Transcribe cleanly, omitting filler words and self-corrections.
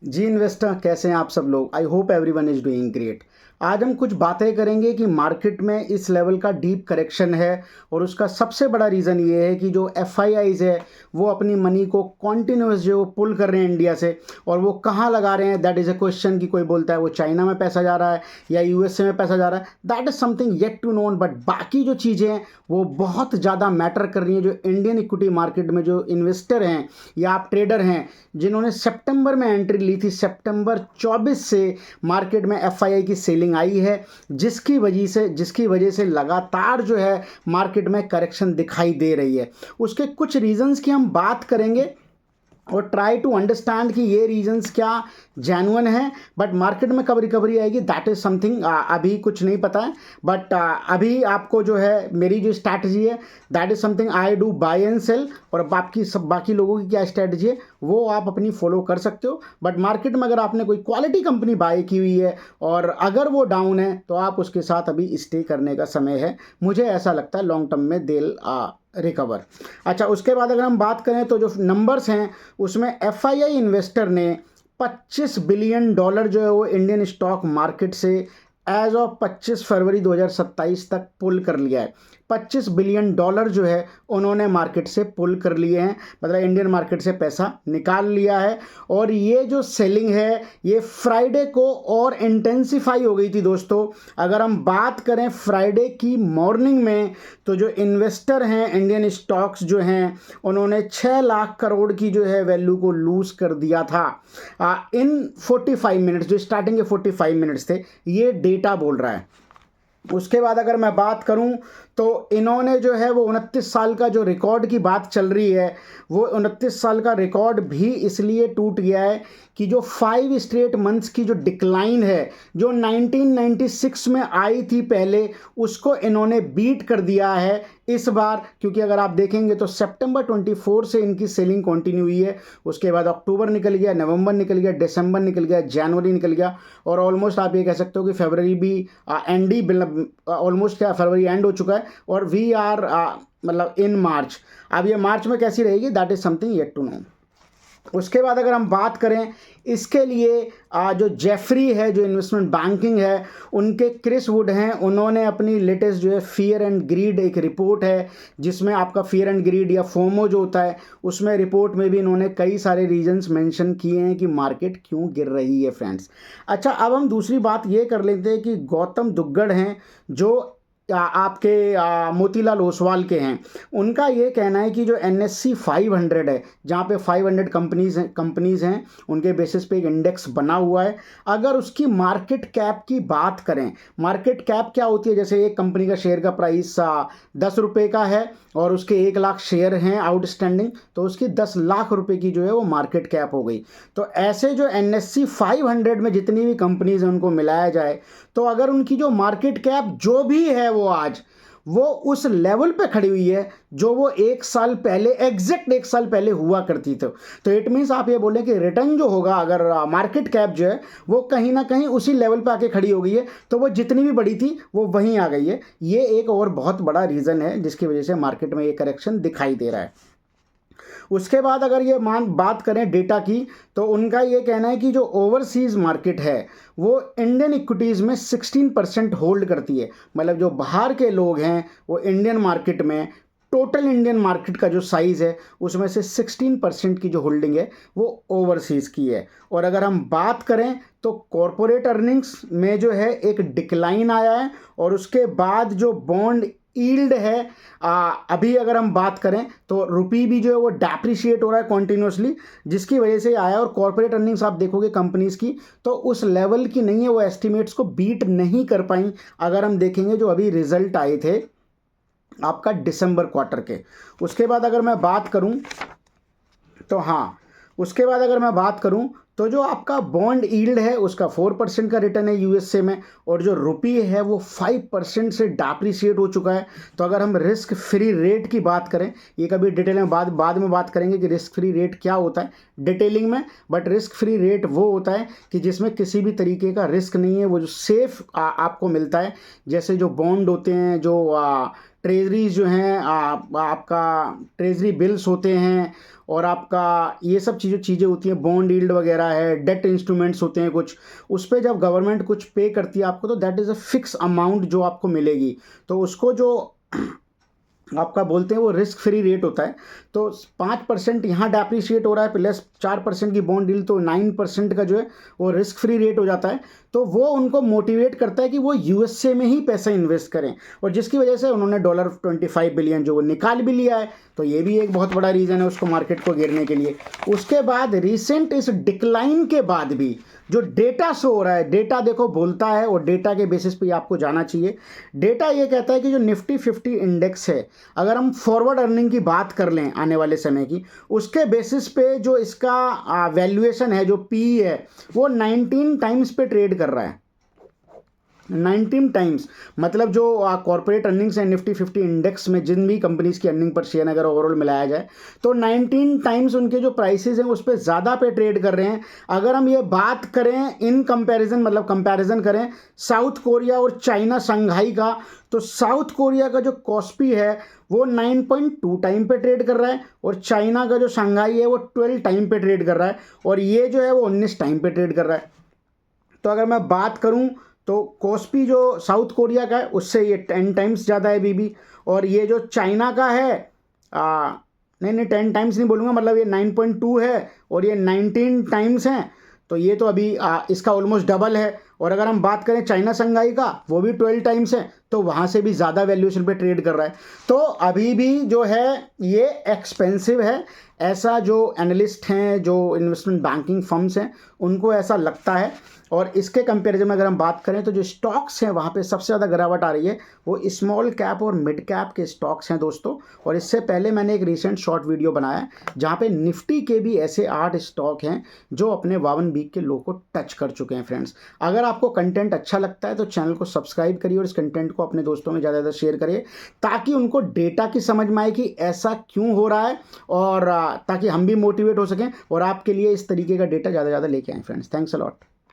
जी investor, कैसे हैं आप सब लोग। I hope everyone is doing great. आज हम कुछ बातें करेंगे कि मार्केट में इस लेवल का डीप करेक्शन है और उसका सबसे बड़ा रीज़न ये है कि जो एफ आई आईज है वो अपनी मनी को कॉन्टिन्यूस जो पुल कर रहे हैं इंडिया से, और वो कहाँ लगा रहे हैं दैट इज़ अ क्वेश्चन। कि कोई बोलता है वो चाइना में पैसा जा रहा है या यूएसए में पैसा जा रहा है, that is something yet to known. But बाकी जो चीज़ें हैं वो बहुत ज़्यादा मैटर कर रही हैं। जो इंडियन इक्विटी मार्केट में जो इन्वेस्टर हैं या आप ट्रेडर हैं जिन्होंने सितंबर में एंट्री ली थी, सितंबर 24 से मार्केट में एफआईआई की सेलिंग आई है, जिसकी वजह से लगातार जो है मार्केट में करेक्शन दिखाई दे रही है। उसके कुछ रीजंस की हम बात करेंगे और ट्राई टू अंडरस्टैंड कि ये रीजंस क्या जेन्युइन है, बट मार्केट में कब रिकवरी आएगी दैट इज़ समथिंग अभी कुछ नहीं पता है। बट अभी आपको जो है मेरी जो स्ट्रैटेजी है that is something I do buy and sell, और बाकी लोगों की क्या स्ट्रैटेजी है वो आप अपनी फॉलो कर सकते हो। बट मार्केट में अगर आपने कोई क्वालिटी कंपनी बाय की हुई है और अगर वो डाउन है तो आप उसके साथ अभी स्टे करने का समय है। मुझे ऐसा लगता है लॉन्ग टर्म में देल रिकवर। अच्छा, उसके बाद अगर हम बात करें तो जो नंबर्स हैं उसमें एफआईआई इन्वेस्टर ने $25 बिलियन जो है वो इंडियन स्टॉक मार्केट से एज ऑफ 25 फरवरी 2027 तक पुल कर लिया है। $25 बिलियन जो है उन्होंने मार्केट से पुल कर लिए हैं, मतलब इंडियन मार्केट से पैसा निकाल लिया है। और ये जो सेलिंग है ये फ्राइडे को और इंटेंसिफाई हो गई थी दोस्तों। अगर हम बात करें फ्राइडे की मॉर्निंग में तो जो इन्वेस्टर हैं इंडियन स्टॉक्स जो हैं उन्होंने 6 लाख करोड़ की जो है वैल्यू को लूज कर दिया था इन 45 मिनट्स। जो स्टार्टिंग के 45 मिनट्स थे, ये डेटा बोल रहा है। उसके बाद अगर मैं बात करूं तो इन्होंने जो है वो 29 साल का जो रिकॉर्ड की बात चल रही है वो 29 साल का रिकॉर्ड भी इसलिए टूट गया है कि जो 5 स्ट्रेट मंथ्स की जो डिक्लाइन है जो 1996 में आई थी पहले, उसको इन्होंने बीट कर दिया है इस बार। क्योंकि अगर आप देखेंगे तो सितंबर 24 से इनकी सेलिंग कंटिन्यू हुई है, उसके बाद अक्टूबर निकल गया, नवंबर निकल गया, दिसंबर निकल गया, जनवरी निकल गया, और ऑलमोस्ट आप ये कह सकते हो कि फरवरी भी एंड ही, ऑलमोस्ट क्या फरवरी एंड हो चुका है और वी आर मतलब इन मार्च। अब ये मार्च में कैसी रहेगी that is something yet to know. उसके बाद अगर हम बात करें इसके लिए जो जेफरी है जो इन्वेस्टमेंट बैंकिंग है उनके क्रिस वुड हैं, उन्होंने अपनी लेटेस्ट जो है फियर एंड ग्रीड एक रिपोर्ट है जिसमें आपका फियर एंड ग्रीड या फोमो जो होता है उसमें रिपोर्ट में भी इन्होंने कई सारे रीजंस मेंशन किए हैं कि मार्केट क्यों गिर रही है फ्रेंड्स। अच्छा, अब हम दूसरी बात ये कर लेते हैं कि गौतम दुग्गड़ हैं जो आपके मोतीलाल ओसवाल के हैं। उनका ये कहना है कि जो NSE 500 है जहाँ पे 500 कंपनीज हैं उनके बेसिस पे एक इंडेक्स बना हुआ है। अगर उसकी मार्केट कैप की बात करें, मार्केट कैप क्या होती है, जैसे एक कंपनी का शेयर का प्राइस 10 रुपये का है और उसके 1 लाख शेयर हैं आउटस्टैंडिंग, तो उसकी 10 लाख रुपए की जो है वो मार्केट कैप हो गई। तो ऐसे जो NSE 500 में जितनी भी कंपनीज हैं उनको मिलाया जाए तो अगर उनकी जो मार्केट कैप जो भी है वो आज वो उस लेवल पे खड़ी हुई है जो वो 1 साल पहले, एग्जैक्ट 1 साल पहले हुआ करती थी। तो इट मीन्स आप ये बोलें कि रिटर्न जो होगा अगर मार्केट कैप जो है वो कहीं ना कहीं उसी लेवल पे आके खड़ी हो गई है, तो वो जितनी भी बड़ी थी वो वहीं आ गई है। ये एक और बहुत बड़ा रीज़न है जिसकी वजह से मार्केट में ये करेक्शन दिखाई दे रहा है। उसके बाद अगर ये बात करें डेटा की तो उनका ये कहना है कि जो ओवरसीज़ मार्केट है वो इंडियन इक्विटीज़ में 16% होल्ड करती है। मतलब जो बाहर के लोग हैं वो इंडियन मार्केट में, टोटल इंडियन मार्केट का जो साइज़ है उसमें से 16% की जो होल्डिंग है वो ओवरसीज़ की है। और अगर हम बात करें तो कॉरपोरेट अर्निंग्स में जो है एक डिक्लाइन आया है, और उसके बाद जो बॉन्ड यील्ड है अभी अगर हम बात करें तो रुपी भी जो है वो डेप्रिशिएट हो रहा है कॉन्टिन्यूसली, जिसकी वजह से आया। और कॉर्पोरेट अर्निंग्स आप देखोगे कंपनीज की तो उस लेवल की नहीं है, वो एस्टिमेट्स को बीट नहीं कर पाई। अगर हम देखेंगे जो अभी रिजल्ट आए थे आपका दिसंबर क्वार्टर के, उसके बाद अगर मैं बात करूं तो हाँ, उसके बाद अगर मैं बात करूं तो जो आपका बॉन्ड यील्ड है उसका 4% का रिटर्न है यूएसए में, और जो रुपी है वो 5% से डेप्रिशिएट हो चुका है। तो अगर हम रिस्क फ्री रेट की बात करें, ये कभी डिटेल में बाद में बात करेंगे कि रिस्क फ्री रेट क्या होता है डिटेलिंग में, बट रिस्क फ्री रेट वो होता है कि जिसमें किसी भी तरीके का रिस्क नहीं है, वो जो सेफ आपको मिलता है। जैसे जो बॉन्ड होते हैं जो ट्रेजरीज जो हैं, आपका ट्रेजरी बिल्स होते हैं, और आपका ये सब चीज़ें होती हैं, बॉन्ड यील्ड वगैरह है, डेट इंस्ट्रूमेंट्स होते हैं कुछ, उस पे जब गवर्नमेंट कुछ पे करती है आपको, तो that is a fix amount जो आपको मिलेगी। तो उसको जो आपका बोलते हैं वो रिस्क फ्री रेट होता है। तो 5% यहाँ डेप्रिशिएट हो रहा है, प्लस 4% की बॉन्ड डील, तो 9% का जो है वो रिस्क फ्री रेट हो जाता है। तो वो उनको मोटिवेट करता है कि वो यूएसए में ही पैसा इन्वेस्ट करें, और जिसकी वजह से उन्होंने $25 बिलियन जो वो निकाल भी लिया है। तो ये भी एक बहुत बड़ा रीज़न है उसको मार्केट को गिरने के लिए। उसके बाद रिसेंट इस डिक्लाइन के बाद भी जो डेटा शो हो रहा है, डेटा देखो बोलता है, और डेटा के बेसिस पे आपको जाना चाहिए। डेटा ये कहता है कि जो निफ्टी 50 इंडेक्स है, अगर हम फॉरवर्ड अर्निंग की बात कर लें आने वाले समय की, उसके बेसिस पे जो इसका वैल्यूएशन है, जो पी है, वो 19 टाइम्स पे ट्रेड कर रहा है। 19 टाइम्स मतलब जो कॉर्पोरेट अर्निंग्स है निफ्टी 50 इंडेक्स में, जिन भी कंपनीज की अर्निंग पर शेयर अगर ओवरऑल मिलाया जाए, तो 19 टाइम्स उनके जो प्राइसेस हैं उस पर ज़्यादा पे ट्रेड कर रहे हैं। अगर हम ये बात करें इन कंपैरिजन, मतलब कंपैरिजन करें साउथ कोरिया और चाइना शंघाई का, तो साउथ कोरिया का जो कॉस्पी है वो 9.2 टाइम पे ट्रेड कर रहा है, और चाइना का जो शंघाई है वो 12 टाइम पे ट्रेड कर रहा है, और ये जो है वो 19 टाइम पे ट्रेड कर रहा है। तो अगर मैं बात करूं तो कॉस्पी जो साउथ कोरिया का है उससे ये 10 टाइम्स ज़्यादा है अभी भी, और ये जो चाइना का है नहीं 10 टाइम्स नहीं बोलूँगा, मतलब ये 9.2 है और ये 19 टाइम्स हैं। तो ये तो अभी इसका ऑलमोस्ट डबल है। और अगर हम बात करें चाइना शंघाई का, वो भी 12 टाइम्स है, तो वहाँ से भी ज़्यादा वैल्यूएशन पे ट्रेड कर रहा है। तो अभी भी जो है ये एक्सपेंसिव है, ऐसा जो एनालिस्ट हैं, जो इन्वेस्टमेंट बैंकिंग फर्म्स हैं, उनको ऐसा लगता है। और इसके कंपैरिजन में अगर हम बात करें तो जो स्टॉक्स हैं वहाँ पे सबसे ज़्यादा गिरावट आ रही है वो स्मॉल कैप और मिड कैप के स्टॉक्स हैं दोस्तों। और इससे पहले मैंने एक रिसेंट शॉर्ट वीडियो बनाया जहाँ पे निफ्टी के भी ऐसे 8 स्टॉक हैं जो अपने 52 वीक के लो को टच कर चुके हैं। फ्रेंड्स, अगर आपको कंटेंट अच्छा लगता है तो चैनल को सब्सक्राइब करिए और इस कंटेंट को अपने दोस्तों में ज़्यादा ज़्यादा शेयर करिए, ताकि उनको डेटा की समझ में आए कि ऐसा क्यों हो रहा है, और ताकि हम भी मोटिवेट हो सकें और आपके लिए इस तरीके का डेटा ज़्यादा ज़्यादा लेके आएँ। Friends, thanks a lot.